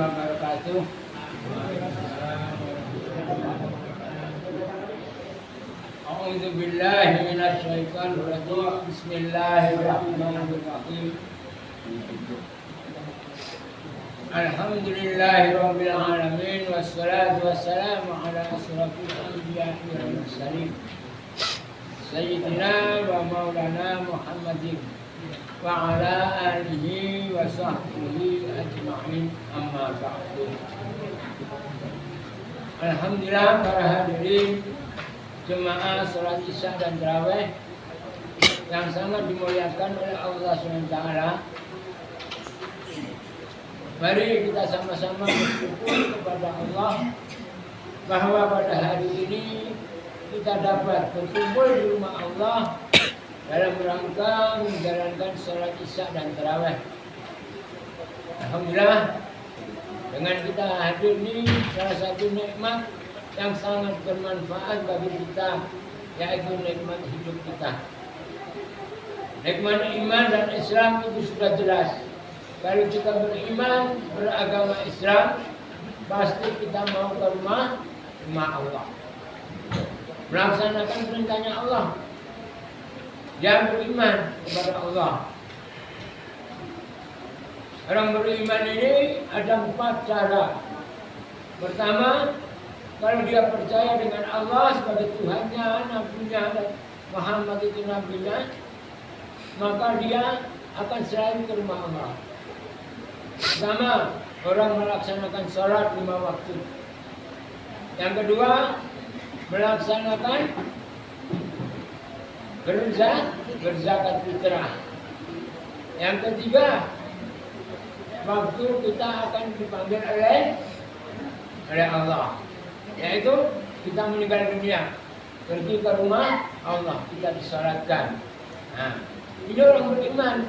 wabarakatuh. A'udzu billahi minasy syaithanir rajim. Bismillahirrahmanirrahim. Alhamdulillahirabbil alamin wassalatu wassalamu ala asyrafil anbiya'i wal mursalin. Sayyidina wa maulana Muhammadin wa ala alihi wa sahbihi ajma'in, amma ba'du. Alhamdulillah para hadirin jemaah salat Isya dan tarawih yang sangat dimuliakan oleh Allah SWT. Mari kita sama-sama bersyukur kepada Allah bahwa pada hari ini kita dapat berkumpul di rumah Allah dalam rangka menjalankan salat Isya dan tarawih. Alhamdulillah, dengan kita hadir ini salah satu nikmat yang sangat bermanfaat bagi kita, yaitu nikmat hidup kita. Nikmat iman dan Islam itu sudah jelas. Kalau kita beriman, beragama Islam, pasti kita mau ke rumah Allah, melaksanakan perintahnya Allah. Dia beriman kepada Allah. Orang beriman ini ada 4 cara. Pertama, kalau dia percaya dengan Allah sebagai Tuhannya, Nabi-Nya, dan Muhammad itu Nabi-Nya, maka dia akan selalu ke rumah Allah. Pertama, orang melaksanakan sholat 5 waktu. Yang kedua, melaksanakan berzakat fitrah. Yang ketiga, waktu kita akan dipanggil oleh Allah, yaitu kita meninggal dunia, pergi ke rumah Allah, kita disalatkan. Nah, ini orang beriman.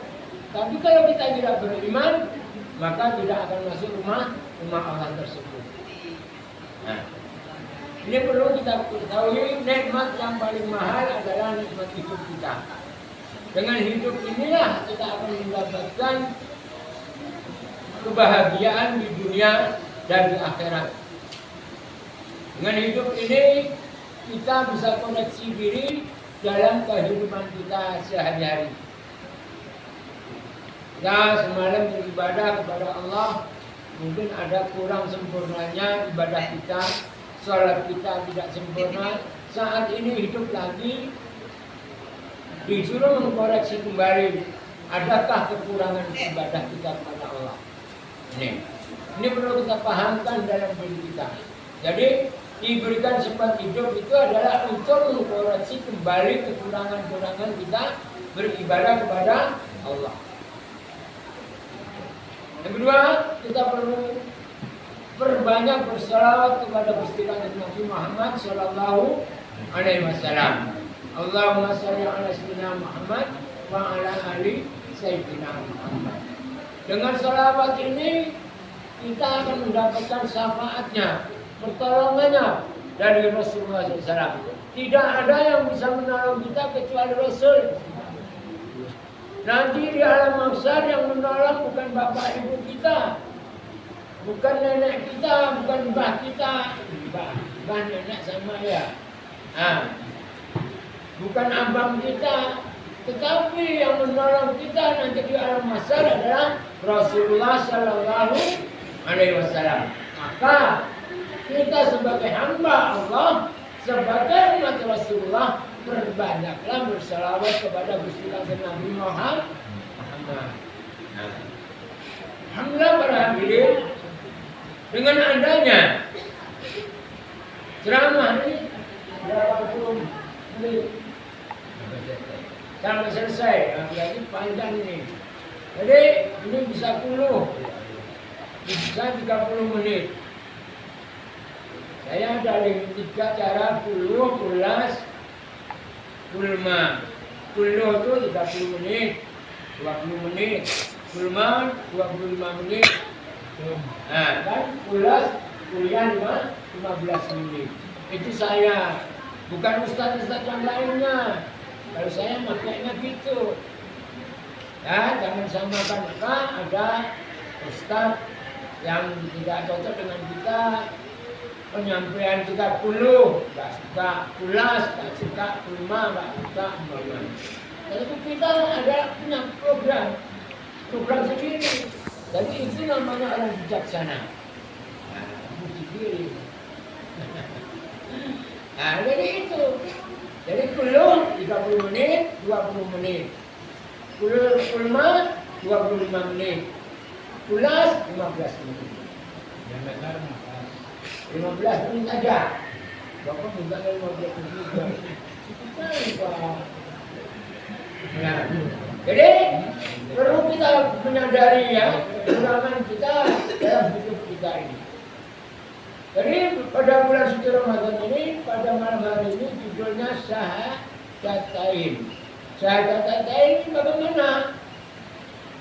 Tapi kalau kita tidak beriman, maka tidak akan masuk rumah Allah tersebut. Nah, ini perlu kita ketahui, nikmat yang paling mahal adalah nikmat hidup kita. Dengan hidup inilah kita akan mendapatkan kebahagiaan di dunia dan di akhirat. Dengan hidup ini kita bisa koneksi diri dalam kehidupan kita sehari-hari. Kita semalam beribadah kepada Allah, mungkin ada kurang sempurnanya ibadah kita, sholat kita tidak sempurna. Saat ini hidup lagi, disuruh mengkoreksi kembali, adakah kekurangan ibadah kita kepada Allah. Ini perlu kita pahamkan dalam diri kita. Jadi diberikan sempat hidup itu adalah untuk mengkoreksi kembali kekurangan-kekurangan kita beribadah kepada Allah. Yang kedua, kita perlu perbanyak bersalawat kepada Gusti Nabi Muhammad Sallallahu Alaihi Wasallam. Allahumma shalli ala sayyidina Muhammad wa ala ali sayyidina Muhammad. Dengan salawat ini kita akan mendapatkan syafaatnya, pertolongannya dari Rasulullah SAW. Tidak ada yang bisa menolong kita kecuali Rasul. Nanti di alam mahsyar yang menolong bukan bapak ibu kita, bukan nenek kita, bukan mbah kita, bukan nenek sama ya, bukan abang kita, tetapi yang menolong kita nanti di alam mahsyar adalah Rasulullah Sallallahu Alaihi Wasallam. Maka kita sebagai hamba Allah, sebagai umat Rasulullah, berbanyaklah bersalawat kepada Gusti Nabi Muhammad. Alhamdulillah para hadirin, dengan adanya ceramah ini berapa puluh menit sampai selesai, berarti panjang ini. Jadi ini bisa 30 menit. Saya ada 3 cara puluh, pulas, kulma. Puluh itu 30 menit, 20 menit, kulma 25 menit. Nah, kan pulas kuliah 15 menit. Itu saya, bukan ustaz-ustaz yang lainnya. Kalau saya makanya gitu. Ya, jangan samakan, maka ada ustaz yang tidak cocok dengan kita, penyampaian kita puluh, nggak suka, pulas, nggak suka, kulma, nggak suka, umpama. Tapi kita ada punya program sendiri. Jadi itu namanya orang bijaksana. Nah, puji diri. Nah, jadi itu. Jadi puluh 30 menit, 20 menit. Kulma 25 menit. Pulas 15 menit. 15 menit aja. Bapak minta 15 menit juga. Cukup. Nah, jadi perlu kita menyadari ya kekurangan kita dalam hidup kita ini. Jadi pada bulan suci Ramadan ini, pada malam hari ini judulnya Syahadatain. Syahadatain ini bagaimana?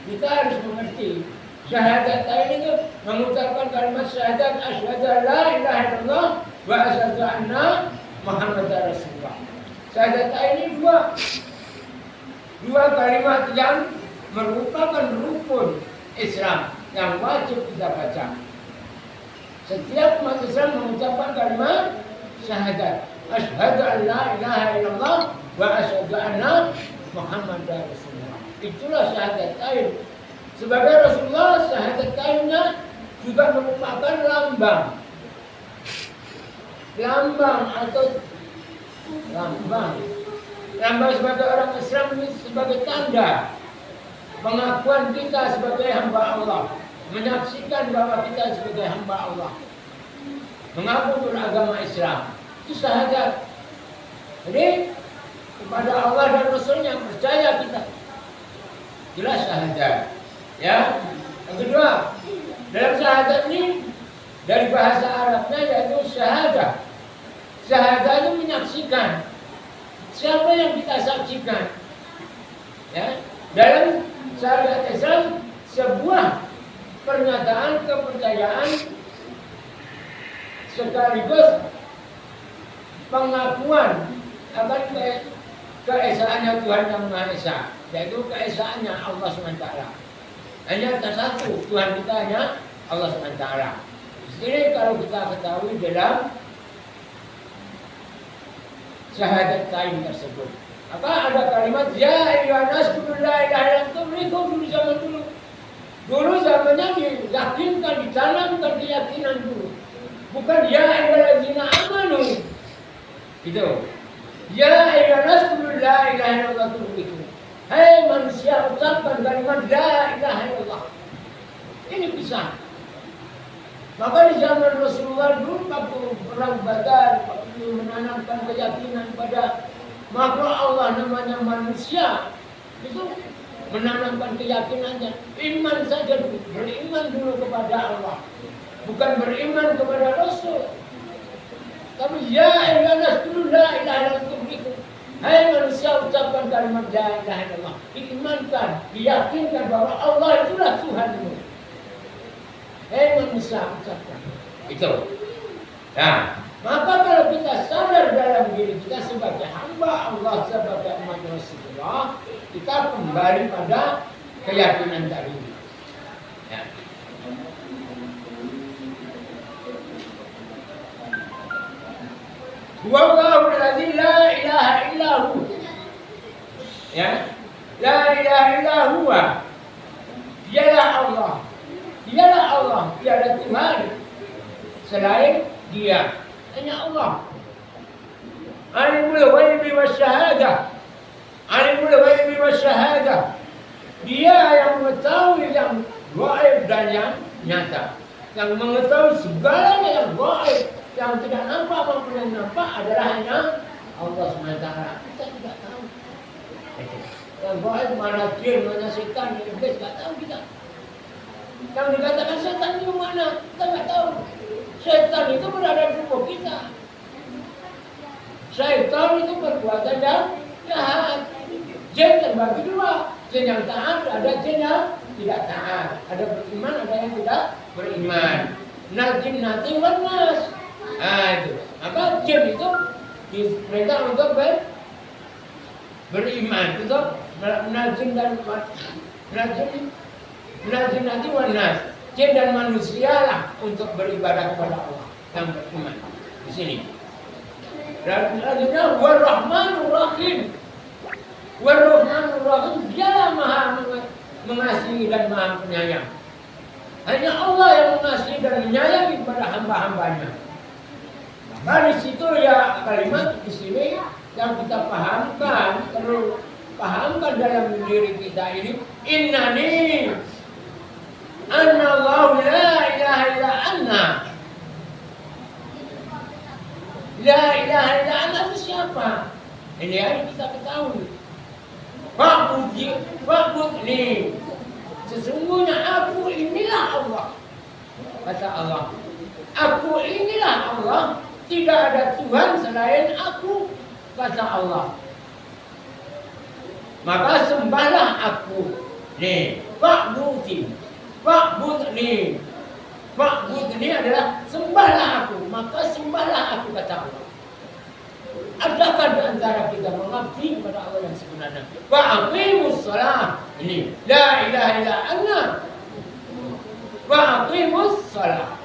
Kita harus mengerti. Syahadatain itu mengucapkan kalimat syahadat asyhadu an la ilaha illallah wa asyhadu anna Muhammadar Rasulullah. Syahadatain ini dua kalimat yang merupakan rukun Islam yang wajib kita baca. Setiap umat Islam mengucapkan kalimat syahadat asyhadu an la ilaha illallah wa asyhadu anna Muhammadar Rasulullah. Itulah syahadatain. Sebagai Rasulullah, syahadatainnya juga merupakan lambang sebagai orang Islam ini sebagai tanda pengakuan kita sebagai hamba Allah, menyaksikan bahwa kita sebagai hamba Allah, mengaku beragama Islam. Itu syahadat. Jadi kepada Allah dan Rasulnya percaya kita. Jelas syahadat. Ya. Yang kedua, dalam syahadat ini dari bahasa Arabnya yaitu syahadah. Syahadah itu menyaksikan. Siapa yang kita saksikan? Ya, dalam syariat Islam sebuah pernyataan kepercayaan sekaligus pengakuan akan keesaannya Tuhan Yang Maha Esa, yaitu keesaannya Allah SWT. Hanya satu Tuhan kita hanya Allah SWT. Ini kalau kita ketahui dalam syahadatain tersebut. Maka ada kalimat ya ayyuhan nas qul la ilaha illallah dulu zaman dulu. Dulu zamannya diyakinkan, ditanamkan keyakinan dulu. Bukan ya ayyuhallazina amanu. Itu. Ya ayyuhan nas qul la ilaha illallah dulu. Hai manusia, ucapkan kalimat la ilaha illallah. Ini bisa. Maka di zaman Rasulullah dulu waktu perang Badar, waktu menanamkan keyakinan pada makhluk Allah namanya manusia, itu menanamkan keyakinannya. Iman saja dulu, beriman dulu kepada Allah, bukan beriman kepada Rasul. Tapi ya ayyuhan nas qul la ilaha illallah. Hai manusia, ucapkan kalimat la ilaha illallah. Diimankan, diyakinkan bahwa Allah itulah Tuhanmu. Hei manusia, ucapkan itu. Nah, maka kalau kita sadar dalam diri kita sebagai hamba Allah, sebagai umat Rasulullah, kita kembali pada keyakinan tadi. Ya. Wallahul ladzi la ilaha illahu. Ya. La ilaha illahu. Dialah Allah. Dialah Allah, tiada Tuhan selain Dia. Hanya Allah. Alimul ghaibi wasyahadah. Alimul ghaibi wasyahadah. Dia yang mengetahui yang gaib dan yang nyata. Yang mengetahui segalanya yang gaib, yang tidak nampak maupun yang nampak adalah hanya Allah SWT. Kita tidak tahu. Yang gaib mana jin, mana setan, iblis, tidak tahu kita. Yang dikatakan setan itu mana? Kita nggak tahu. Setan itu berada di tubuh kita. Setan itu perbuatan yang jahat. Jin terbagi dua. Jin yang taat, ada jin yang tidak taat. Ada beriman, ada yang tidak beriman. Najin nati wanas. Nah itu. Maka jin itu diperintah untuk beriman. Untuk najin dan najin nanti wanas. jin dan manusia lah untuk beribadah kepada Allah yang beriman di sini. Dan selanjutnya War-Rahmanur Rahim. War-Rahmanur Rahim, dialah Maha mengasihi dan Maha penyayang. Hanya Allah yang mengasihi dan menyayangi kepada hamba-hambanya. Maka di situ ya kalimat di sini yang kita pahamkan, perlu pahamkan dalam diri kita ini, innani anna Allah la ilaha illa anna. La ilaha illa anna itu siapa? Ini yang kita ketahui. Fa'budni. Sesungguhnya aku inilah Allah. Kata Allah. Aku inilah Allah. Tidak ada Tuhan selain aku. Kata Allah. Maka sembahlah aku. Nih. Fa'budni. Fa'budni adalah sembahlah aku. Maka sembahlah aku, kata Allah. Adakah di antara kita mengabdi kepada Allah yang sebenarnya? Wa'aqimus shalah. Ini la ilaha illa anna. Wa'aqimus shalah.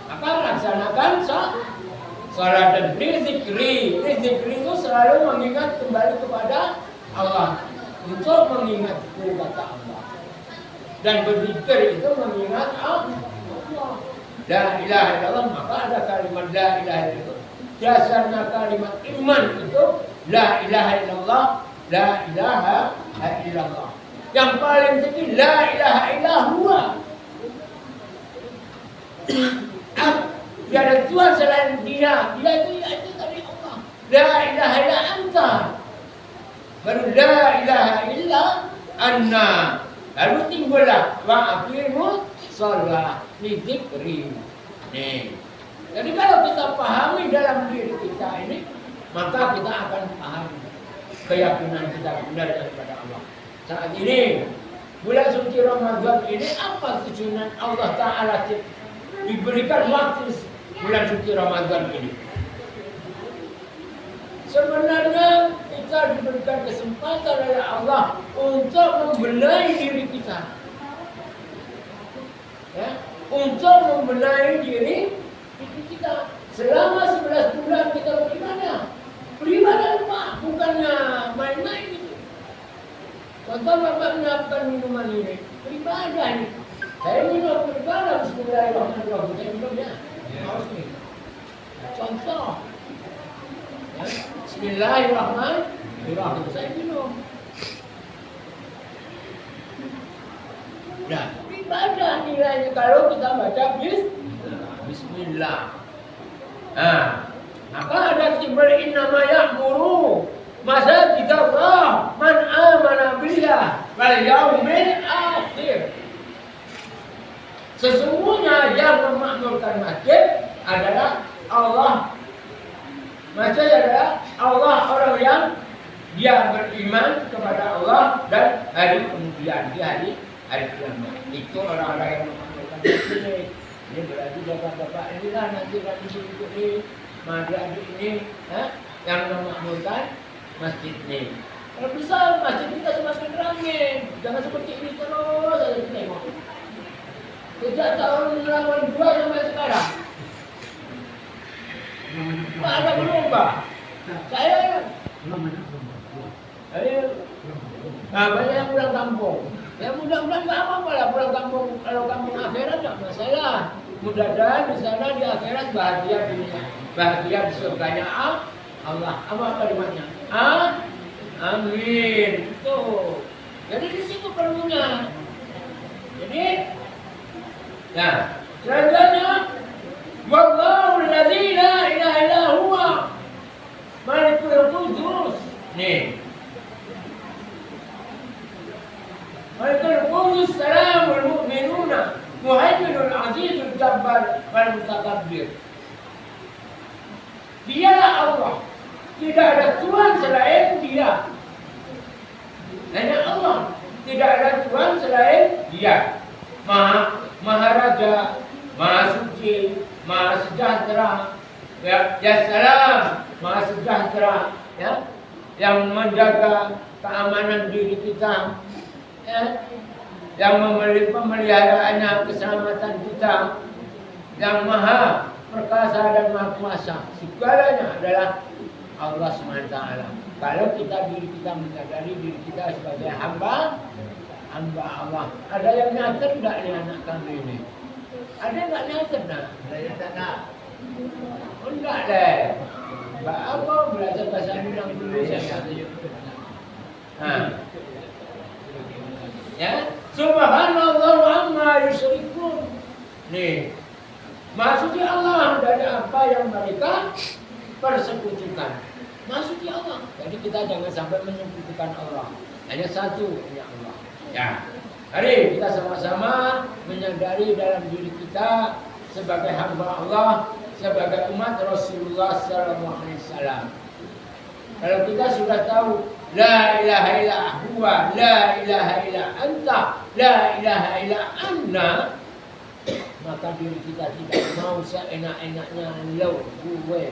Maka laksanakan salat dan berzikri. Berzikri itu selalu mengingat kembali kepada Allah. Untuk mengingatku, kata Allah. Dan berzikir itu mengingat Allah. La ilaha illallah. Maka ada kalimat la ilaha illallah. Dasarnya kalimat iman itu la ilaha illallah, la ilaha illallah. Yang paling tinggi la ilaha illallah. Tidak ada Tuhan selain Dia. Dia itu tadi Allah. La ilaha illa anta. Baru la ilaha illa anna. Lalu timbullah wa aqimus shalah li dzikri. Nih. Jadi kalau kita pahami dalam diri kita ini, maka kita akan paham keyakinan kita benar daripada Allah. Saat ini, bulan suci Ramadan ini, apa tujuan Allah Ta'ala diberikan waktu bulan suci Ramadan ini? Sebenarnya kita diberikan kesempatan oleh Allah untuk membenahi diri kita. Ya, untuk membenahi diri kita. Selama 11 bulan kita beribadah. Beribadah apa? Bukannya main-main itu. Contoh Bapak menyiapkan minuman ini. Beribadah ini. Saya minum beribadah. Bismillahirrahmanirrahim. Saya minum ya. Harus nih. Contoh. Ya. Bismillahirrahmanirrahim. Saya minum. Nah, beribadah nilainya kalau kita baca Bismillah. Maka ada timbul innama ya'muru masajidallah man amana billah wal yaumil akhir. Sesungguhnya yang memakmurkan masjid adalah Allah. Masjid adalah Allah, orang yang dia beriman kepada Allah dan hari kemudian di hari kiamat. Itu orang-orang yang memakmurkan masjid. Ini berarti bapak-bapak inilah nanti kan ibu-ibu ini, adik-adik ini, yang memakmurkan masjid ini. Kalau bisa masjid kita semakin ramai, jangan seperti ini terus saja kita tengok. Sejak tahun 82 sampai sekarang, tak ada berubah. Saya banyak yang pulang kampung. Ya mudah-mudahan nggak apa-apa lah pulang kampung. Kalau kampung akhirat nggak masalah. Mudah-mudahan di sana di akhirat bahagia di surganya Allah. Apa kalimatnya? Amin. Tuh. Jadi di situ perlunya. Jadi, nah selanjutnya, Wallahu alladzi la ilaha illa huwa Malikul Qudus. Nih. Malikul Qudus salamul mu'minuna muhaiminul azizul jabbar wal mutakabbir. Dialah Allah. Tidak ada Tuhan selain Dia. Hanya Allah. Tidak ada Tuhan selain Dia. Maha Raja, Maha Suci, Maha Sejahtera. Ya salam, Maha Sejahtera. Ya, yang menjaga keamanan diri kita. yang memeliharaannya keselamatan kita, yang maha perkasa dan maha kuasa. Segalanya adalah Allah SWT. Kalau diri kita menyadari diri kita sebagai hamba Allah. Ada yang nyata enggak nih anak kami ini? Ada enggak nyata nak? Enggak deh. Apa belajar bahasa Minang dulu saya. Ya, subhanallah amma yusyrikun. Nih, maksudnya Allah dari apa yang mereka persekutukan. Maksudnya Allah. Jadi kita jangan sampai menyekutukan Allah. Hanya satu, hanya Allah. Ya, mari kita sama-sama menyadari dalam diri kita sebagai hamba Allah, sebagai umat Rasulullah SAW. Kalau kita sudah tahu la ilaha illa huwa, la ilaha illa anta, la ilaha illa anna, maka diri kita tidak mau seenak-enaknya lau gue.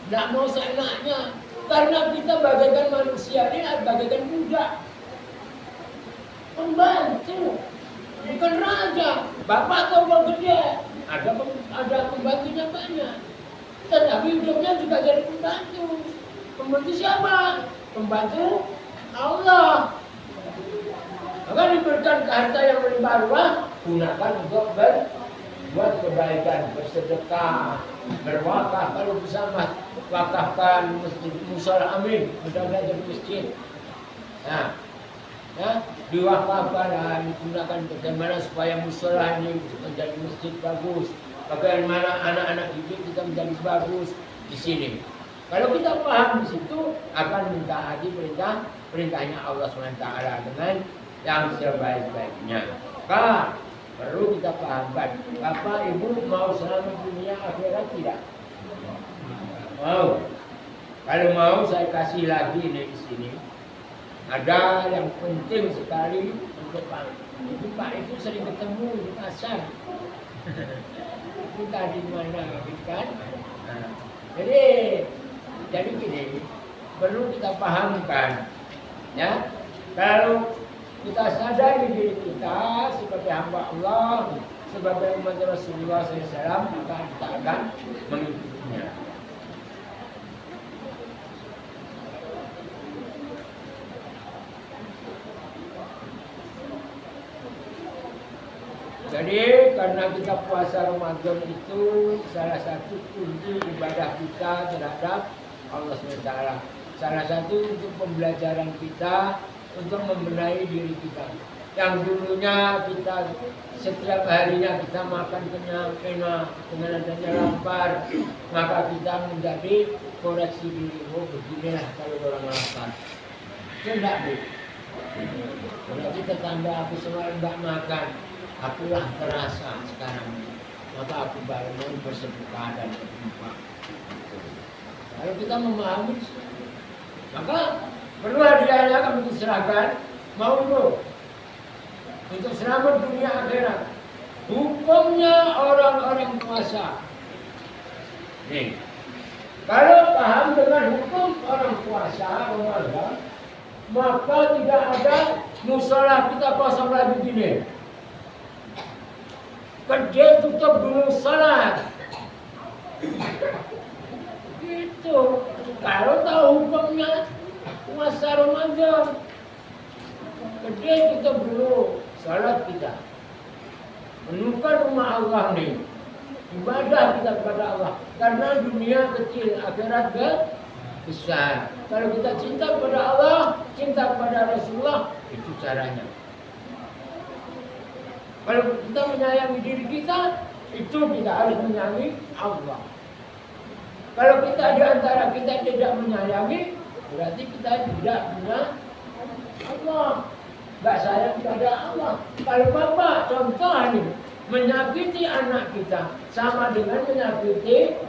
Tidak mau seenaknya, karena kita bagaikan manusia ini bagaikan budak, pembantu, bukan raja. Bapak atau bang gede, ada pembantunya banyak, tetapi hidupnya juga jadi pembantu. Pembantu siapa? Pembantu Allah. Maka diberikan harta yang berlimpah ruah, gunakan untuk berbuat kebaikan, bersedekah, berwakaf. Kalau bisa wakafkan masjid musola, amin, mudah-mudahan jadi masjid. Nah, ya, diwakafkan, digunakan bagaimana supaya musola ini menjadi masjid bagus, bagaimana anak-anak didik kita menjadi bagus di sini. Kalau kita paham di situ, akan mentaati perintahnya Allah SWT dengan yang sebaik-baiknya. Maka perlu kita pahamkan, Bapak Ibu mau selamat dunia akhirat tidak? Mau. Kalau mau saya kasih lagi nih di sini. Ada yang penting sekali untuk Pak. Itu Pak itu sering ketemu di pasar. Itu tadi mana kan? Nah, jadi gini, perlu kita pahamkan, ya. Kalau kita sadari diri kita sebagai hamba Allah, sebagai umat Rasulullah SAW, maka kita akan mengikutinya. Jadi karena kita puasa Ramadan itu salah satu kunci ibadah kita terhadap Allah SWT. Salah satu untuk pembelajaran kita, untuk membenahi diri kita. Yang dulunya kita setiap harinya kita makan kenyang, enak, dengan adanya lapar, maka kita menjadi koreksi diri. Oh beginilah kalau orang lapar. Tidak Bu. Berarti tetangga aku semalam tidak makan, akulah terasa sekarang. Maka aku baru mau bersedekah dan berinfak. Kalau kita memahami, maka perlu hadiahnya kami diserahkan, mau dulu untuk selamat dunia akhirat. Hukumnya orang-orang puasa. Nih, kalau paham dengan hukum orang puasa Ramadan, maka tidak ada musola kita kosong lagi gini. Kerja tutup dulu salat. Gitu. Kalau tahu hukumnya puasa Ramadan, kerja tutup dulu salat kita. Menukar rumah Allah nih. Ibadah kita kepada Allah. Karena dunia kecil, akhirat besar. Kalau kita cinta kepada Allah, cinta kepada Rasulullah, itu caranya. Kalau kita menyayangi diri kita, itu kita harus menyayangi Allah. Kalau kita di antara kita tidak menyayangi, berarti kita tidak punya Allah. Gak sayang kepada Allah. Kalau bapak contoh nih, menyakiti anak kita sama dengan menyakiti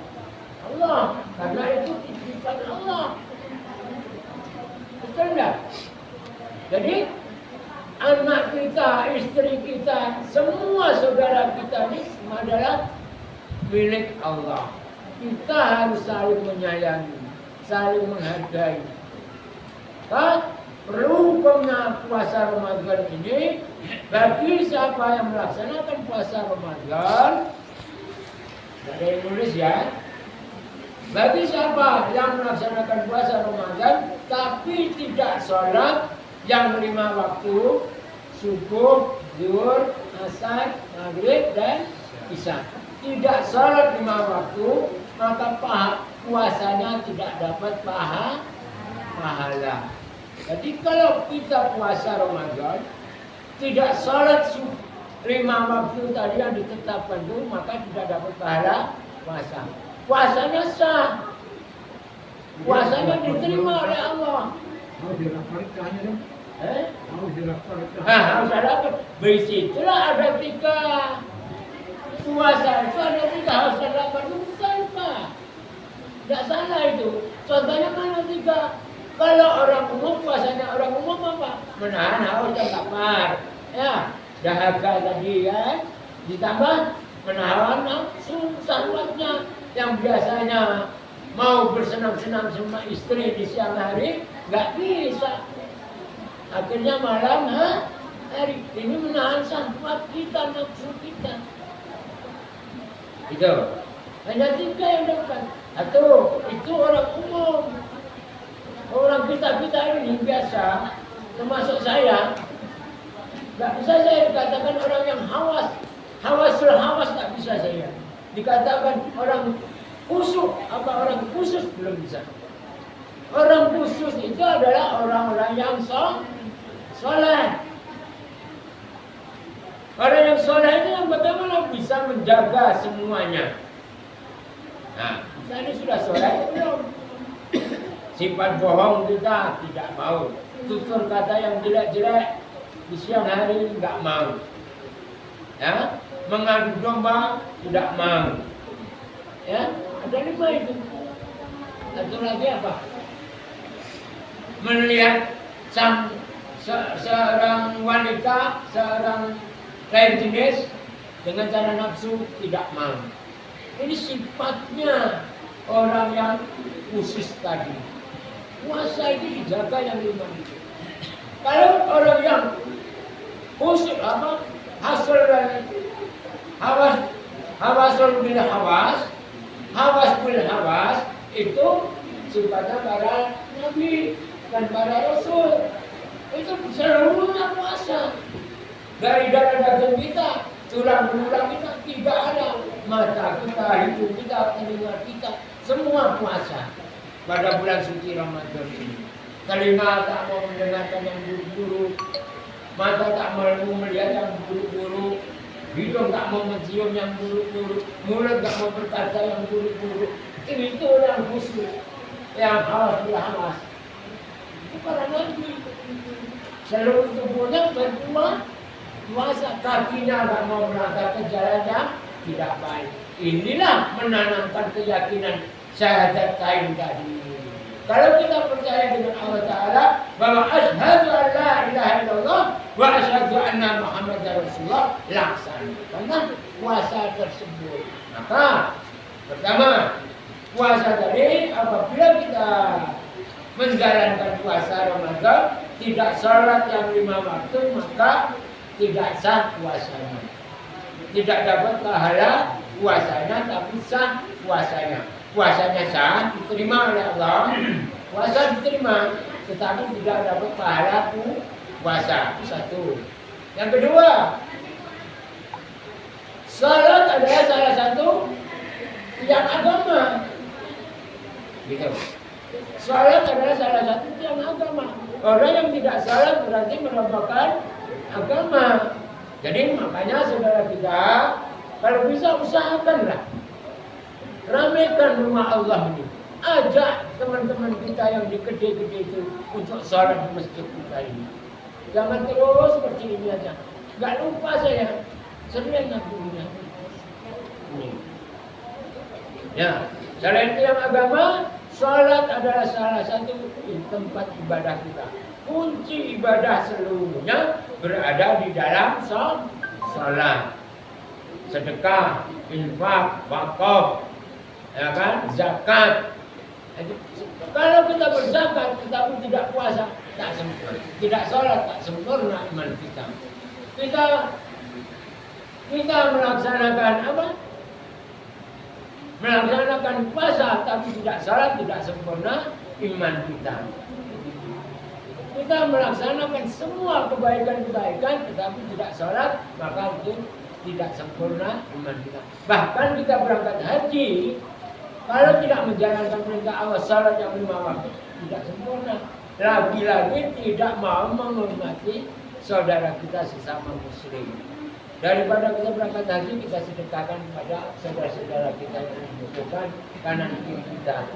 Allah, karena itu titipan Allah. Betul enggak? Jadi anak kita, istri kita, semua saudara kita ini adalah milik Allah. Kita harus saling menyayangi, saling menghargai. Kan? perlu hukumnya puasa Ramadan ini bagi siapa yang melaksanakan puasa Ramadan. Ada yang nulis ya. Bagi siapa yang melaksanakan puasa Ramadan tapi tidak sholat yang 5 waktu, subuh, zuhur, asar, maghrib dan isya. Tidak sholat 5 waktu, maka puasanya tidak dapat pahala. Jadi kalau kita puasa Ramadan tidak sholat 5 waktu tadi yang ditetapkan itu, maka tidak dapat pahala puasa. Puasanya sah, puasanya diterima oleh Allah. Harus dilakukan hanya dong. Harus dilakukan. Harus ada. Bersitulah ada 3. Puasa itu ada 3 harus dilakukan. Bukan Pak. Tidak salah itu. Contohnya mana 3? Kalau orang umum puasanya orang umum apa? Menahan haus dan lapar. Ya, dahaga tadi ya. Ditambah menahan nafsu syahwatnya yang biasanya mau bersenang-senang sama istri di siang hari nggak bisa. Akhirnya malam hari ini menahan syahwat kita, nafsu kita. Itu hanya 3 yang dapat. Atau itu orang umum. Orang kita ini biasa, termasuk saya, nggak bisa saya dikatakan orang yang hawasul hawas tak bisa saya. Dikatakan orang khusyuk, apa orang khusus belum bisa. Orang khusus itu adalah orang-orang yang soleh. Orang yang soleh itu yang bagaimana bisa menjaga semuanya. Nah, kita ini sudah soleh belum? Sifat bohong kita tidak mau. Tutur kata yang jelek-jelek di siang hari nggak mau. Ya, mengadu domba tidak mau. Ya, ada 5 itu. Satu lagi apa? Melihat seorang wanita, seorang lain jenis dengan cara nafsu tidak mau. Ini sifatnya orang yang khusus tadi. Puasa itu dijaga yang 5 itu. Kalau orang yang khusus apa? Hasil dari hawasul bil hawas bil hawas itu sifatnya para nabi dan para rasul. Itu seluruhnya puasa. Dari darah daging kita, tulang belulang kita tidak ada. Mata kita, hidung kita, telinga kita, semua puasa. Pada bulan suci Ramadan ini, telinga tak mau mendengarkan yang buruk-buruk, mata tak mau melihat yang buruk-buruk, hidung tak mau mencium yang buruk-buruk, mulut tak mau berkata yang buruk-buruk. Itu orang khusus yang hawas. Itu para nabi. Seluruh tubuhnya puasa, kakinya tak mau melangkah ke jalan yang tidak baik. Inilah menanamkan keyakinan syahadatain tadi. Kalau kita percaya dengan Allah Ta'ala bahwa asyhadu an la ilaha illallah wa asyhadu anna Muhammadar Rasulullah, laksanakanlah puasa tersebut. Maka pertama, puasa tadi apabila kita menjalankan puasa Ramadan tidak sholat yang 5 waktu, maka tidak sah puasanya. Tidak dapat pahala puasanya, tapi sah puasanya. Puasanya sah, diterima oleh Allah. Puasa diterima, tetapi tidak dapat pahala puasa. Satu. Yang kedua, salat adalah salah satu tiang agama. Gitu. Salat adalah salah satu tiang agama. Orang yang tidak salat berarti merupakan agama. Jadi makanya saudara kita, kalau bisa usahakanlah ramaikan rumah Allah ini. Ajak teman-teman kita yang di gede-gede itu untuk sholat di masjid kita ini. Jangan terus seperti ini aja. Gak lupa saya, sering nabungnya. Ini. Ya, selain tiang agama, sholat adalah salah satu tempat ibadah kita. Kunci ibadah seluruhnya berada di dalam sholat. Sedekah, infak, wakaf, ya kan, zakat. Kalau kita berzakat tetapi tidak puasa, tak sempurna. Tidak sholat tak sempurna iman kita. Kita melaksanakan apa? Melaksanakan puasa tapi tidak sholat tidak sempurna iman kita. Kita melaksanakan semua kebaikan-kebaikan tetapi tidak sholat maka itu tidak sempurna iman kita. Bahkan kita berangkat haji kalau tidak menjalankan perintah Allah sholat yang 5 waktu tidak sempurna. Lagi-lagi tidak mau menghormati saudara kita sesama muslim. Daripada kita berangkat haji kita sedekahkan kepada saudara-saudara kita yang membutuhkan kanan kiri kita.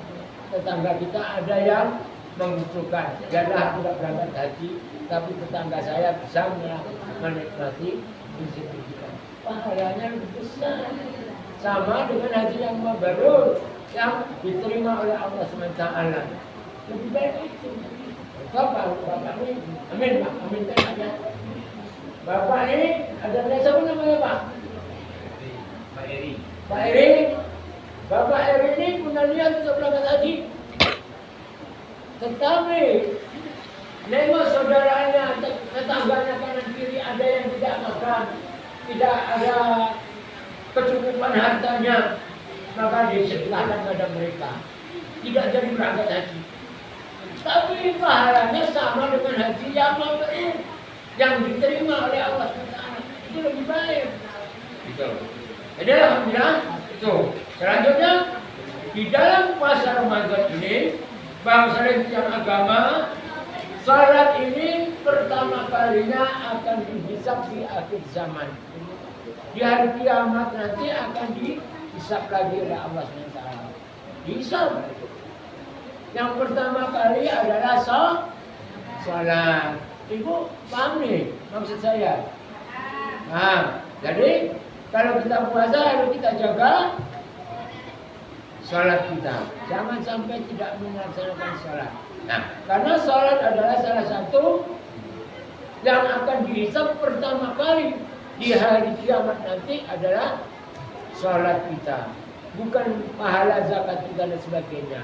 Tetangga kita ada yang membutuhkan. Janganlah tidak berangkat haji, tapi tetangga saya bisa menikmati rezeki kita. Pahalanya lebih besar. Sama dengan haji yang mabrur yang diterima oleh Allah SWT. Lebih baik itu. Bapak ini, amin Pak, amin tanya. Bapak ini ada siapa namanya Pak? Pak Eri. Pak Eri. Bapak Eri ini punya niat untuk berangkat haji. Tetapi nengok saudaranya, tetangganya kanan kiri ada yang tidak makan, tidak ada kecukupan hartanya, maka disedekahkan kepada mereka. Tidak jadi berangkat haji. Tapi pahalanya sama dengan haji yang mabrur yang diterima oleh Allah SWT. Itu lebih baik. Gitu. Jadi alhamdulillah itu. Selanjutnya di dalam puasa Ramadan ini bangsa yang agama salat ini pertama kalinya akan dihisab di akhir zaman. Di hari kiamat nanti akan dihisab lagi oleh Allah SWT. Dihisab. Yang pertama kali adalah salat. Ibu paham nih maksud saya? Nah, jadi kalau kita puasa harus kita jaga salat kita. Jangan sampai tidak melaksanakan salat. Nah, karena salat adalah salah satu yang akan dihisab pertama kali di hari kiamat nanti adalah salat kita. Bukan pahala zakat kita dan sebagainya.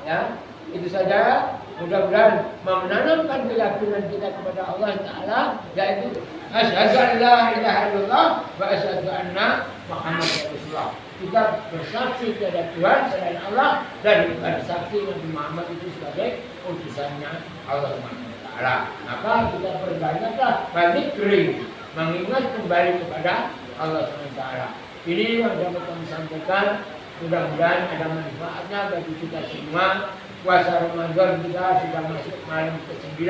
Ya, itu saja. Mudah-mudahan menanamkan keyakinan kita kepada Allah Ta'ala, yaitu asyhadu an la ilaha illallah wa asyhadu anna Muhammadar Rasulullah. Kita bersaksi kepada Tuhan selain Allah dan bersaksi Nabi Muhammad itu sebagai utusannya Allah Ta'ala. Maka kita berbanyaklah berzikir, mengingat kembali kepada Allah Ta'ala. Ini yang dapat kami sampaikan. Mudah-mudahan ada manfaatnya bagi kita semua. Puasa Ramadan kita sudah masuk malam ke-9.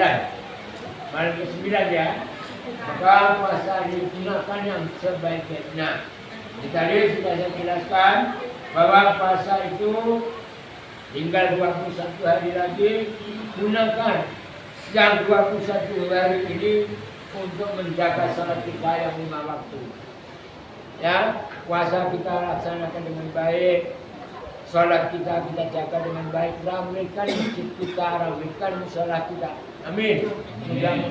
Malam ke-9 ya. Maka puasa digunakan yang sebaik-baiknya. Tadi sudah saya jelaskan bahwa puasa itu tinggal 21 hari lagi. Gunakan yang 21 hari ini untuk menjaga salat kita yang 5 waktu. Ya, puasa kita laksanakan dengan baik. Salat kita jaga dengan baik. Ramaikan masjid kita, ramaikan musola kita. Amin. Mudah-mudahan